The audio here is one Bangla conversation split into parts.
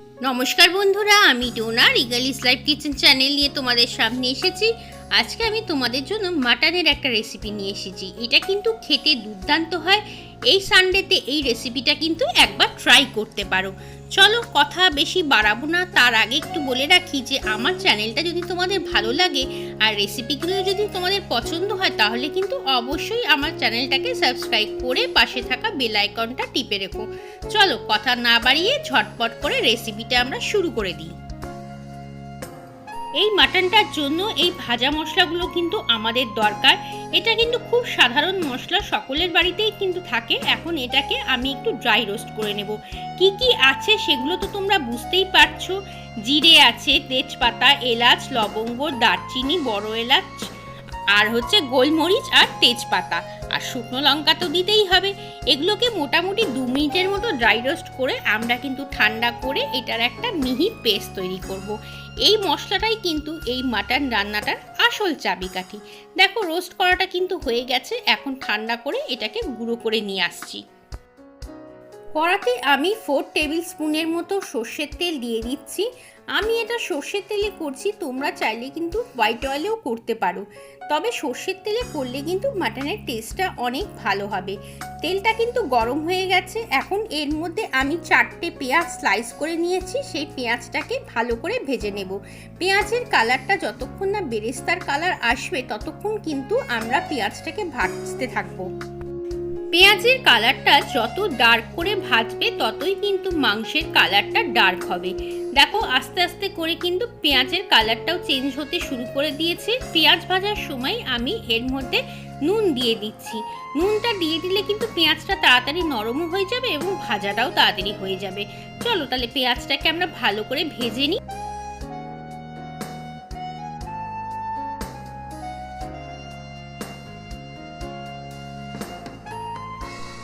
নমস্কার বন্ধুরা, আমি টোনা রিগালিস লাইফ কিচেন চ্যানেল নিয়ে তোমাদের সামনে এসেছি। আজকে আমি তোমাদের জন্য মাটনের একটা রেসিপি নিয়ে এসেছি। এটা কিন্তু খেতে দুর্দান্ত হয়। এই সানডেতে এই রেসিপিটা কিন্তু একবার ট্রাই করতে পারো। চলো কথা বেশি বাড়াবো না, তার আগে একটু বলে রাখি যে আমার চ্যানেলটা যদি তোমাদের ভালো লাগে আর রেসিপিগুলো যদি তোমাদের পছন্দ হয় তাহলে কিন্তু অবশ্যই আমার চ্যানেলটাকে সাবস্ক্রাইব করে পাশে থাকা বেল আইকনটা টিপে রেখো। চলো কথা না বাড়িয়ে ঝটপট করে রেসিপিটা আমরা শুরু করে দিই। এই মাটনটার জন্য এই ভাজা মশলাগুলো কিন্তু আমাদের দরকার। এটা কিন্তু খুব সাধারণ মশলা, সকলের বাড়িতেই কিন্তু থাকে। এখন এটাকে আমি একটু ড্রাই রোস্ট করে নেব। কি কি আছে সেগুলো তো তোমরা বুঝতেই পারছো। জিরে আছে, তেজপাতা, এলাচ, লবঙ্গ, দারচিনি, বড় এলাচ, আর হচ্ছে গোলমরিচ আর তেজপাতা, আর শুকনো লঙ্কা তো দিতেই হবে। এগুলোকে মোটামুটি 2 মিনিটের মতো ড্রাই রোস্ট করে আমরা কিন্তু ঠান্ডা করে এটার একটা মিহি পেস্ট তৈরি করব। এই মশলাটাই কিন্তু এই মাটন রান্নাটার আসল চাবিকাঠি। দেখো রোস্ট করাটা কিন্তু হয়ে গেছে, এখন ঠান্ডা করে এটাকে গুঁড়ো করে নিয়ে আসছি। কড়াতে আমি 4 টেবিল স্পুনের মতো সর্ষের তেল দিয়ে দিচ্ছি। আমি এটা সর্ষের তেলে করছি, তোমরা চাইলে কিন্তু হোয়াইট অয়েলেও করতে পারো, তবে সর্ষের তেলে করলে কিন্তু মাটনের টেস্টটা অনেক ভালো হবে। তেলটা কিন্তু গরম হয়ে গেছে। এখন এর মধ্যে আমি 4টে পেঁয়াজ স্লাইস করে নিয়েছি, সেই পেঁয়াজটাকে ভালো করে ভেজে নেব। পেঁয়াজের কালারটা যতক্ষণ না বেরেস্তার কালার আসবে ততক্ষণ কিন্তু আমরা পেঁয়াজটাকে ভাজতে থাকবো। পেঁয়াজের কালারটা যত ডার্ক করে ভাজবে ততই কিন্তু মাংসের কালারটা ডার্ক হবে। দেখো আস্তে আস্তে করে কিন্তু পেঁয়াজের কালারটাও চেঞ্জ হতে শুরু করে দিয়েছে। পেঁয়াজ ভাজার সময় আমি এর মধ্যে নুন দিয়ে দিচ্ছি। নুনটা দিয়ে দিলে কিন্তু পেঁয়াজটা তাড়াতাড়ি নরমও হয়ে যাবে এবং ভাজাটাও তাড়াতাড়ি হয়ে যাবে। চলো তাহলে পেঁয়াজটাকে আমরা ভালো করে ভেজে নিই।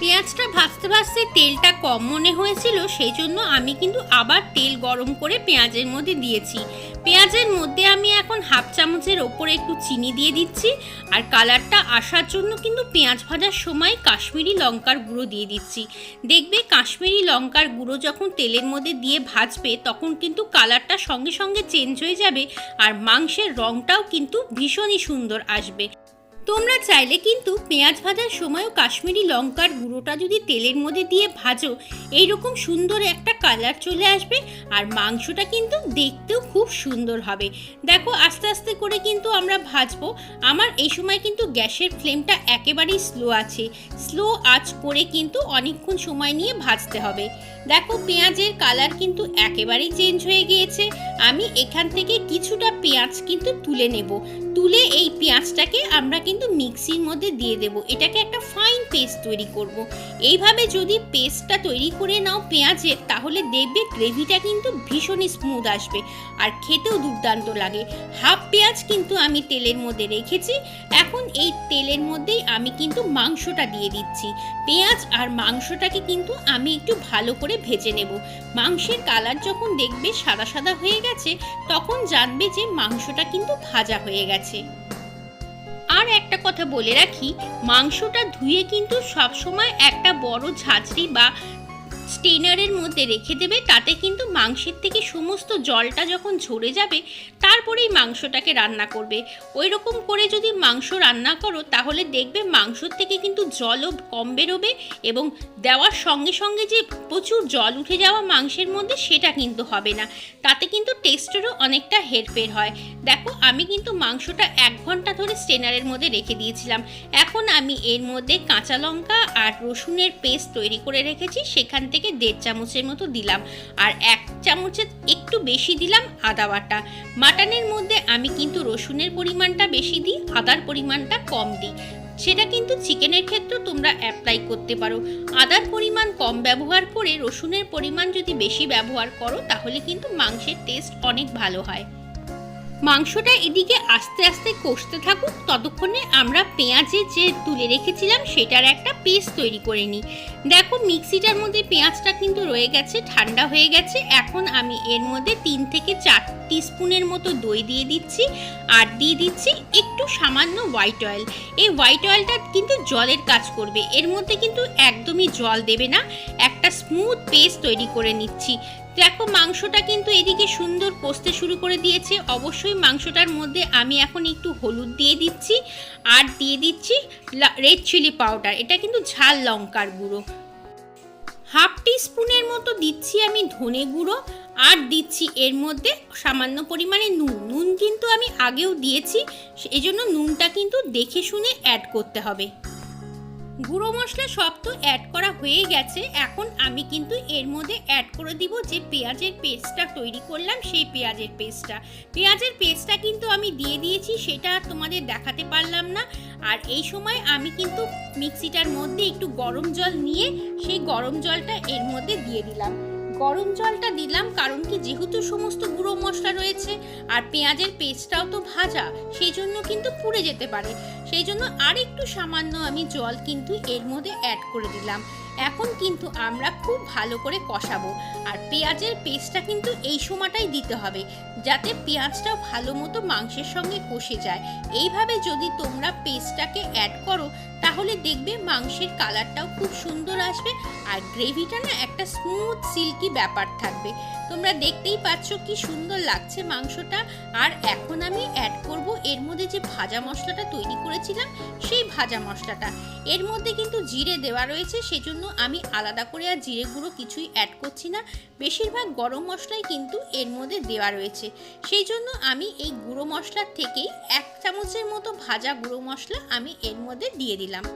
পেঁয়াজটা ভাজতে ভাজতে তেলটা কম মনে হয়েছিল, সেই জন্য আমি কিন্তু আবার তেল গরম করে পেঁয়াজের মধ্যে দিয়েছি। পেঁয়াজের মধ্যে আমি এখন 1/2 চামচের ওপরে একটু চিনি দিয়ে দিচ্ছি। আর কালারটা আসার জন্য কিন্তু পেঁয়াজ ভাজার সময় কাশ্মীরি লঙ্কার গুঁড়ো দিয়ে দিচ্ছি। দেখবে কাশ্মীরি লঙ্কার গুঁড়ো যখন তেলের মধ্যে দিয়ে ভাজবে তখন কিন্তু কালারটা সঙ্গে সঙ্গে চেঞ্জ হয়ে যাবে আর মাংসের রঙটাও কিন্তু ভীষণই সুন্দর আসবে। তোমরা চাইলে কিন্তু পেঁয়াজ ভাজার সময়ও কাশ্মীরি লঙ্কার গুঁড়োটা যদি তেলের মধ্যে দিয়ে ভাজো এইরকম সুন্দর একটা কালার চলে আসবে আর মাংসটা কিন্তু দেখতেও খুব সুন্দর হবে। দেখো আস্তে আস্তে করে কিন্তু আমরা ভাজবো। আমার এই সময় কিন্তু গ্যাসের ফ্লেমটা একেবারেই স্লো আছে। স্লো আঁচ করে কিন্তু অনেকক্ষণ সময় নিয়ে ভাজতে হবে। দেখো পেঁয়াজের কালার কিন্তু একেবারেই চেঞ্জ হয়ে গিয়েছে। আমি এখান থেকে কিছুটা পেঁয়াজ কিন্তু তুলে নেব। তুলে এই পেঁয়াজটাকে আমরা কিন্তু মিক্সির মধ্যে দিয়ে দেব। এটাকে একটা ফাইন পেস্ট তৈরি করব। এইভাবে যদি পেস্টটা তৈরি করে নাও পেঁয়াজের, তাহলে দেখবে গ্রেভিটা কিন্তু ভীষণই স্মুথ আসবে আর খেতেও দুর্দান্ত লাগে। 1/2 পেঁয়াজ কিন্তু আমি তেলের মধ্যে রেখেছি। এখন এই তেলের মধ্যেই আমি কিন্তু মাংসটা দিয়ে দিচ্ছি। পেঁয়াজ আর মাংসটাকে কিন্তু আমি একটু ভালো করে ভেজে নেব। মাংসের কালার যখন দেখবে সাদা সাদা হয়ে গেছে তখন জানবে যে মাংসটা কিন্তু ভাজা হয়ে গেছে। আর একটা কথা বলে রাখি, মাংসটা ধুয়ে কিন্তু সবসময় একটা বড় ঝাঁঝরি বা স্টেনারের মধ্যে রেখে দেবে। তাতে কিন্তু মাংসের থেকে সমস্ত জলটা যখন ঝরে যাবে তারপরেই মাংসটাকে রান্না করবে। ওই রকম করে যদি মাংস রান্না করো তাহলে দেখবে মাংসর থেকে কিন্তু জলও কম বেরোবে এবং দেওয়ার সঙ্গে সঙ্গে যে প্রচুর জল উঠে যাওয়া মাংসের মধ্যে সেটা কিন্তু হবে না। তাতে কিন্তু টেস্টেরও অনেকটা হেরফের হয়। দেখো আমি কিন্তু মাংসটা 1 ঘন্টা ধরে স্টেনারের মধ্যে রেখে দিয়েছিলাম। এখন আমি এর মধ্যে কাঁচা লঙ্কা আর রসুনের পেস্ট তৈরি করে রেখেছি, সেখান থেকে 1.5 চামচের মতো দিলাম আর 1 চামচের একটু বেশি দিলাম আদা বাটা। মাটনের মধ্যে আমি কিন্তু রসুনের পরিমাণটা বেশি দিই, আদার পরিমাণটা কম দিই। সেটা কিন্তু চিকেনের ক্ষেত্রেও তোমরা অ্যাপ্লাই করতে পারো। আদার পরিমাণ কম ব্যবহার করে রসুনের পরিমাণ যদি বেশি ব্যবহার করো তাহলে কিন্তু মাংসের টেস্ট অনেক ভালো হয়। মাংসটা এদিকে আস্তে আস্তে কষতে থাকুক, ততক্ষণে আমরা পেঁয়াজে যে তুলে রেখেছিলাম সেটার একটা পেস্ট তৈরি করে নিই। দেখো মিক্সিটার মধ্যে পেঁয়াজটা কিন্তু রয়ে গেছে, ঠান্ডা হয়ে গেছে। এখন আমি এর মধ্যে 3 থেকে 4 টিস্পুনের মতো দই দিয়ে দিচ্ছি আর দিয়ে দিচ্ছি একটু সামান্য হোয়াইট অয়েল। এই হোয়াইট অয়েলটা কিন্তু জলের কাজ করবে, এর মধ্যে কিন্তু একদমই জল দেবে না। একটা স্মুথ পেস্ট তৈরি করে নিচ্ছি। দেখো মাংসটা কিন্তু এদিকে সুন্দর কষতে শুরু করে দিয়েছে। অবশ্যই মাংসটার মধ্যে আমি এখন একটু হলুদ দিয়ে দিচ্ছি আর দিয়ে দিচ্ছি রেড চিলি পাউডার, এটা কিন্তু ঝাল লঙ্কার গুঁড়ো। হাফ টিস্পুনের মতো দিচ্ছি আমি ধনে গুঁড়ো আর দিচ্ছি এর মধ্যে সামান্য পরিমাণে নুন কিন্তু আমি আগেও দিয়েছি, এই জন্য নুনটা কিন্তু দেখে শুনে অ্যাড করতে হবে। গুঁড়ো মশলা সব তো অ্যাড করা হয়ে গেছে, এখন আমি কিন্তু এর মধ্যে অ্যাড করে দিব যে পেঁয়াজের পেস্টটা তৈরি করলাম, সেই পেঁয়াজের পেস্টটা কিন্তু আমি দিয়ে দিয়েছি, সেটা তোমাদের দেখাতে পারলাম না। আর এই সময় আমি কিন্তু মিক্সিটার মধ্যে একটু গরম জল নিয়ে সেই গরম জলটা এর মধ্যে দিয়ে দিলাম। গরম জলটা দিলাম কারণ কি, যেহেতু সমস্ত গুঁড়ো মশলা রয়েছে আর পেঁয়াজের পেস্টটাও তো ভাজা, সেই জন্য কিন্তু পুড়ে যেতে পারে, সেই জন্য আর একটু সামান্য আমি জল কিন্তু এর মধ্যে অ্যাড করে দিলাম। এখন কিন্তু আমরা খুব ভালো করে কষাবো, আর পেঁয়াজের পেস্টটা কিন্তু এই সময়টাই দিতে হবে যাতে পেঁয়াজটাও ভালো মতো মাংসের সঙ্গে কষে যায়। এইভাবে যদি তোমরা পেস্টটাকে অ্যাড করো তাহলে দেখবে মাংসের কালারটাও খুব সুন্দর আসবে আর গ্রেভিটা না একটা স্মুথ সিল্কি ব্যাপার থাকবে। তোমরা দেখতেই পাচ্ছ কি সুন্দর লাগছে মাংসটা। আর এখন আমি অ্যাড করব এর মধ্যে যে ভাজা মশলাটা তৈরি করেছিলাম, সেই ভাজা মশলাটা। এর মধ্যে কিন্তু জিরে দেওয়া রয়েছে, সেজন্য আমি আলাদা করে আর জিরে গুঁড়ো কিছুই অ্যাড করছি না, বেশিরভাগ গরম মশলাই কিন্তু এর মধ্যে দেওয়া রয়েছে, সেই জন্য আমি এই গুঁড়ো মশলার থেকেই 1 চামচের মতো ভাজা গুঁড়ো মশলা আমি এর মধ্যে দিয়ে দিলাম।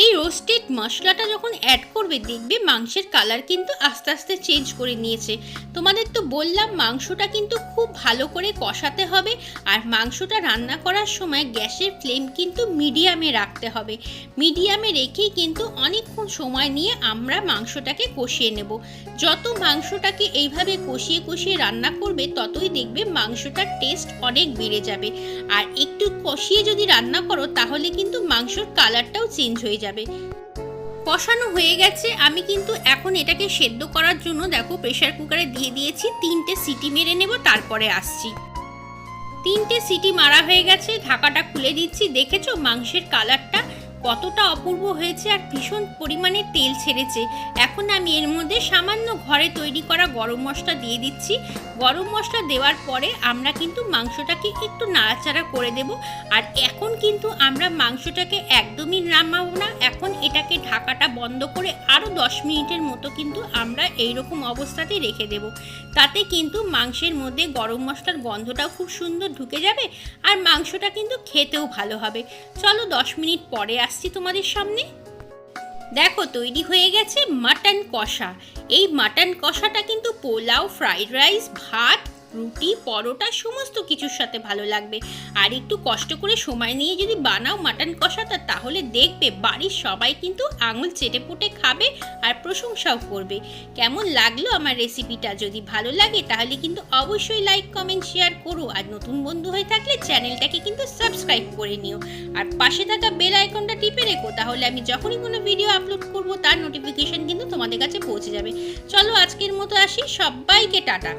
এই রোস্টেড মশলাটা যখন অ্যাড করবে দেখবে মাংসের কালার কিন্তু আস্তে আস্তে চেঞ্জ করে নিয়েছে। তোমাদের তো বললাম মাংসটা কিন্তু খুব ভালো করে কষাতে হবে, আর মাংসটা রান্না করার সময় গ্যাসের ফ্লেম কিন্তু মিডিয়ামে রাখতে হবে। মিডিয়ামে রেখেই কিন্তু অনেকক্ষণ সময় নিয়ে আমরা মাংসটাকে কষিয়ে নেব। যত মাংসটাকে এইভাবে কষিয়ে কষিয়ে রান্না করবে ততই দেখবে মাংসটার টেস্ট অনেক বেড়ে যাবে। আর একটু কষিয়ে যদি রান্না করো তাহলে কিন্তু মাংসর কালারটাও চেঞ্জ হয়ে যাবে। কষানো হয়ে গেছে, আমি কিন্তু এখন এটাকে সেদ্ধ করার জন্য দেখো প্রেসার কুকারে দিয়ে দিয়েছি। 3টে সিটি মেরে নেব, তারপরে আসছি। 3টে সিটি মারা হয়ে গেছে, ঢাকাটা খুলে দিচ্ছি। দেখেছো মাংসের কালারটা কতটা অপূর্ব হয়েছে আর ভীষণ পরিমাণে তেল ছেড়েছে। এখন আমি এর মধ্যে সামান্য ঘরে তৈরি করা গরম মশলা দিয়ে দিচ্ছি। গরম মশলা দেওয়ার পরে আমরা কিন্তু মাংসটাকে একটু নাড়াচাড়া করে দেব। আর এখন কিন্তু আমরা মাংসটাকে একদমই নামাবো না, এখন এটাকে ঢাকাটা বন্ধ করে আরও 10 মিনিটের মতো কিন্তু আমরা এইরকম অবস্থাতেই রেখে দেব। তাতে কিন্তু মাংসের মধ্যে গরম মশলার গন্ধটাও খুব সুন্দর ঢুকে যাবে আর মাংসটা কিন্তু খেতেও ভালো হবে। চলো 10 মিনিট পরে আসছি তোমাদের সামনে। দেখো তৈরি হয়ে গেছে মাটন কষা। এই মাটন কষাটা কিন্তু পোলাও, ফ্রাইড রাইস, ভাত, রুটি, পরোটা সমস্ত কিছুর সাথে ভালো লাগবে। আর একটু কষ্ট করে সময় নিয়ে যদি বানাও মাটন কষাটা তাহলে দেখবে বাড়ির সবাই কিন্তু আঙুল চেটে পুটে খাবে আর প্রশংসাও করবে। কেমন লাগলো আমার রেসিপিটা? যদি ভালো লাগে তাহলে কিন্তু অবশ্যই লাইক, কমেন্ট, শেয়ার করো। আর নতুন বন্ধু হয়ে থাকলে চ্যানেলটাকে কিন্তু সাবস্ক্রাইব করে নিও আর পাশে থাকা বেল আইকনটা টিপে রেখো, তাহলে আমি যখনই কোনো ভিডিও আপলোড করব তার নোটিফিকেশন কিন্তু তোমাদের কাছে পৌঁছে যাবে। চলো আজকের মতো আসি, সবাইকে টাটা।